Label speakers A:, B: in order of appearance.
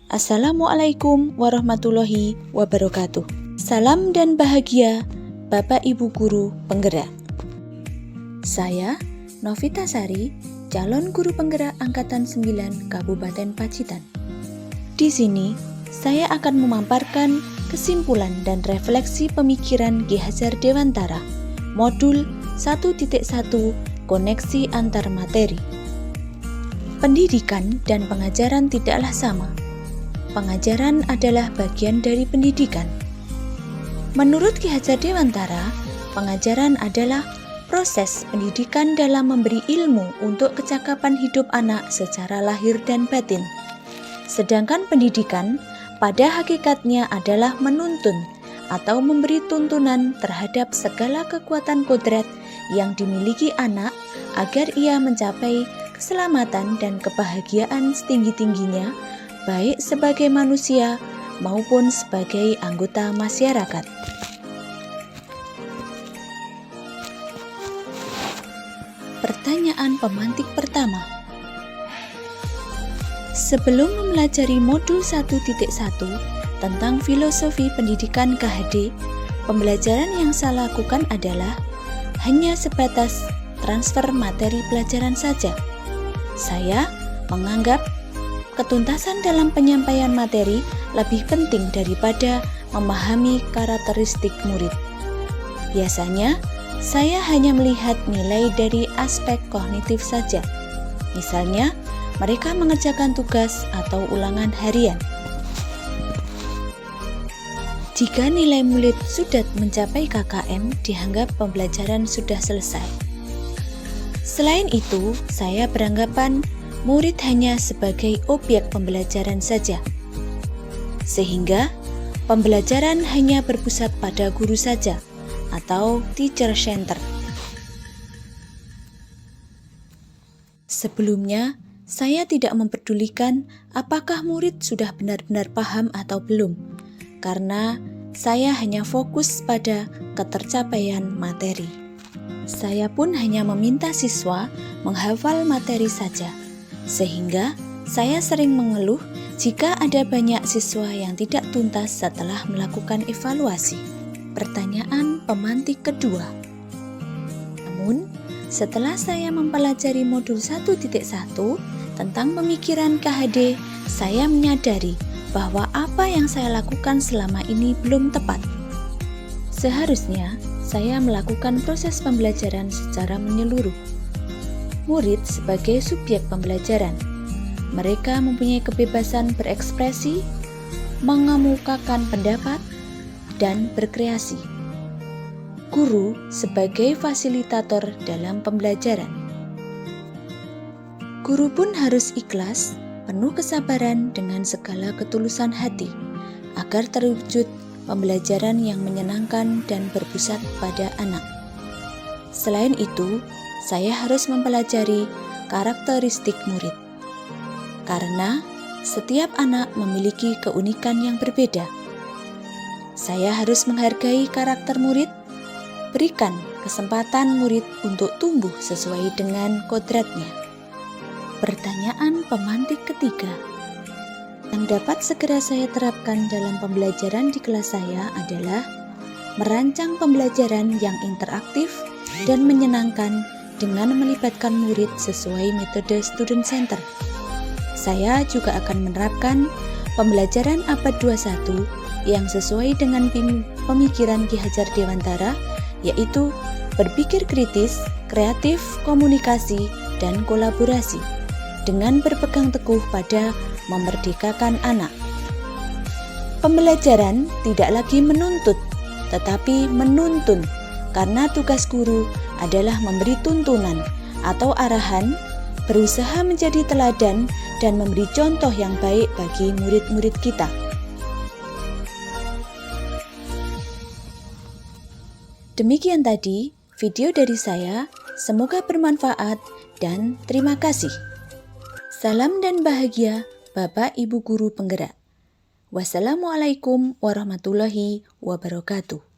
A: Assalamualaikum warahmatullahi wabarakatuh. Salam dan bahagia Bapak Ibu Guru Penggerak. Saya Novita Sari, calon guru penggerak Angkatan 9 Kabupaten Pacitan. Di sini, saya akan memaparkan kesimpulan dan refleksi pemikiran Ki Hajar Dewantara, modul 1.1 Koneksi Antar Materi. Pendidikan dan pengajaran tidaklah sama. Pengajaran adalah bagian dari pendidikan. Menurut Ki Hajar Dewantara, pengajaran adalah proses pendidikan dalam memberi ilmu untuk kecakapan hidup anak secara lahir dan batin. Sedangkan pendidikan pada hakikatnya adalah menuntun atau memberi tuntunan terhadap segala kekuatan kodrat yang dimiliki anak agar ia mencapai keselamatan dan kebahagiaan setinggi-tingginya, baik sebagai manusia maupun sebagai anggota masyarakat. Pertanyaan pemantik pertama. Sebelum mempelajari modul 1.1 tentang filosofi pendidikan KHD, pembelajaran yang saya lakukan adalah hanya sebatas transfer materi pelajaran saja. Saya menganggap ketuntasan dalam penyampaian materi lebih penting daripada memahami karakteristik murid. Biasanya, saya hanya melihat nilai dari aspek kognitif saja. Misalnya, mereka mengerjakan tugas atau ulangan harian. Jika nilai murid sudah mencapai KKM, dianggap pembelajaran sudah selesai. Selain itu, saya beranggapan murid hanya sebagai objek pembelajaran saja. Sehingga, pembelajaran hanya berpusat pada guru saja, atau teacher center. Sebelumnya, saya tidak mempedulikan apakah murid sudah benar-benar paham atau belum, karena saya hanya fokus pada ketercapaian materi. Saya pun hanya meminta siswa menghafal materi saja, sehingga saya sering mengeluh jika ada banyak siswa yang tidak tuntas setelah melakukan evaluasi. Pertanyaan pemantik kedua. Namun, setelah saya mempelajari modul 1.1 tentang pemikiran KHD, saya menyadari bahwa apa yang saya lakukan selama ini belum tepat. Seharusnya, saya melakukan proses pembelajaran secara menyeluruh. Murid sebagai subjek pembelajaran. Mereka mempunyai kebebasan berekspresi, mengemukakan pendapat, dan berkreasi. Guru sebagai fasilitator dalam pembelajaran. Guru pun harus ikhlas, penuh kesabaran dengan segala ketulusan hati, agar terwujud pembelajaran yang menyenangkan dan berpusat pada anak. Selain itu, saya harus mempelajari karakteristik murid. Karena setiap anak memiliki keunikan yang berbeda. Saya harus menghargai karakter murid, berikan kesempatan murid untuk tumbuh sesuai dengan kodratnya. Pertanyaan pemantik ketiga. Yang dapat segera saya terapkan dalam pembelajaran di kelas saya adalah merancang pembelajaran yang interaktif dan menyenangkan dengan melibatkan murid sesuai metode student center. Saya juga akan menerapkan pembelajaran abad 21 yang sesuai dengan pemikiran Ki Hajar Dewantara, yaitu berpikir kritis, kreatif, komunikasi, dan kolaborasi, dengan berpegang teguh pada memerdekakan anak. Pembelajaran tidak lagi menuntut, tetapi menuntun, karena tugas guru adalah memberi tuntunan atau arahan, berusaha menjadi teladan, dan memberi contoh yang baik bagi murid-murid kita. Demikian tadi video dari saya, semoga bermanfaat dan terima kasih. Salam dan bahagia Bapak Ibu Guru Penggerak. Wassalamualaikum warahmatullahi wabarakatuh.